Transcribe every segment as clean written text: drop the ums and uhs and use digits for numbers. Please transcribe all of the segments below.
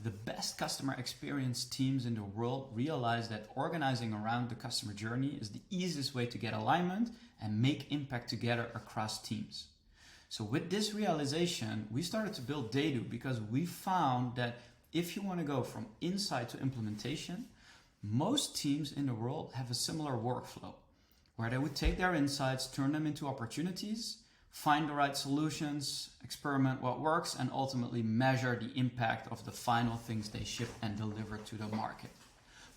The best customer experience teams in the world realize that organizing around the customer journey is the easiest way to get alignment and make impact together across teams. So with this realization, we started to build TheyDo because we found that if you want to go from insight to implementation, most teams in the world have a similar workflow where they would take their insights, turn them into opportunities, find the right solutions, experiment what works, and ultimately measure the impact of the final things they ship and deliver to the market.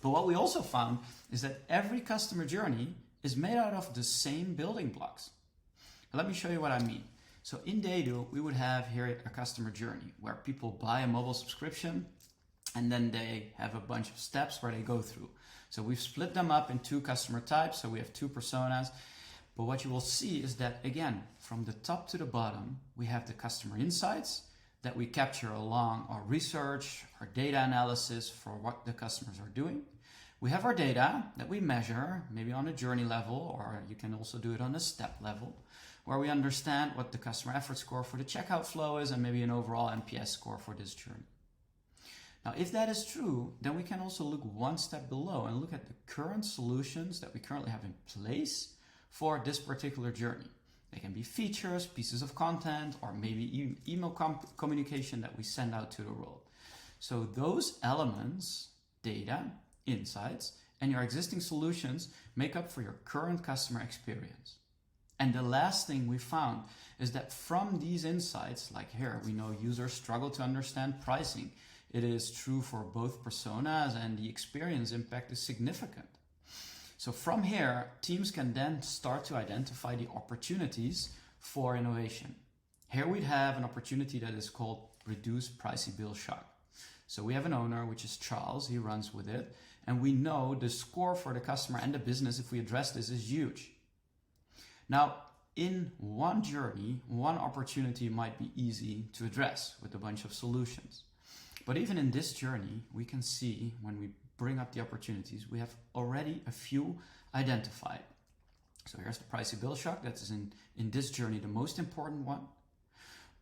But what we also found is that every customer journey is made out of the same building blocks. Let me show you what I mean. So in TheyDo, we would have here a customer journey where people buy a mobile subscription and then they have a bunch of steps where they go through. So we've split them up in two customer types, so we have two personas. But what you will see is that, again, from the top to the bottom, we have the customer insights that we capture along our research, our data analysis for what the customers are doing. We have our data that we measure, maybe on a journey level, or you can also do it on a step level, where we understand what the customer effort score for the checkout flow is and maybe an overall NPS score for this journey. Now, if that is true, then we can also look one step below and look at the current solutions that we currently have in place for this particular journey. They can be features, pieces of content, or maybe email communication that we send out to the world. So those elements, data, insights, and your existing solutions make up for your current customer experience. And the last thing we found is that from these insights, like here, we know users struggle to understand pricing. It is true for both personas, and the experience impact is significant. So from here, teams can then start to identify the opportunities for innovation. Here we'd have an opportunity that is called reduce pricey bill shock. So we have an owner, which is Charles, he runs with it, and we know the score for the customer and the business, if we address this, is huge. Now, in one journey, one opportunity might be easy to address with a bunch of solutions. But even in this journey, we can see when we bring up the opportunities, we have already a few identified. So here's the pricey bill shock. That is in this journey the most important one.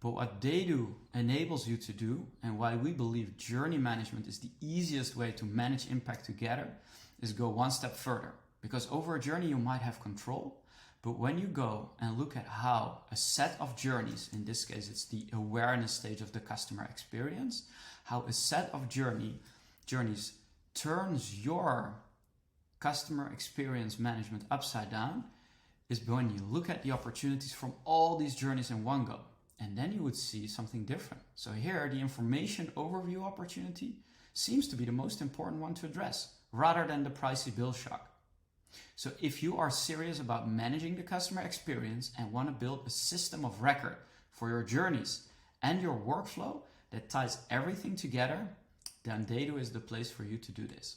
But what TheyDo enables you to do, and why we believe journey management is the easiest way to manage impact together, is go one step further. Because over a journey you might have control, but when you go and look at how a set of journeys, in this case it's the awareness stage of the customer experience, how a set of journeys turns your customer experience management upside down, is when you look at the opportunities from all these journeys in one go. And then you would see something different. So here, the information overview opportunity seems to be the most important one to address, rather than the pricey bill shock. So if you are serious about managing the customer experience and want to build a system of record for your journeys and your workflow that ties everything together, then TheyDo is the place for you to do this.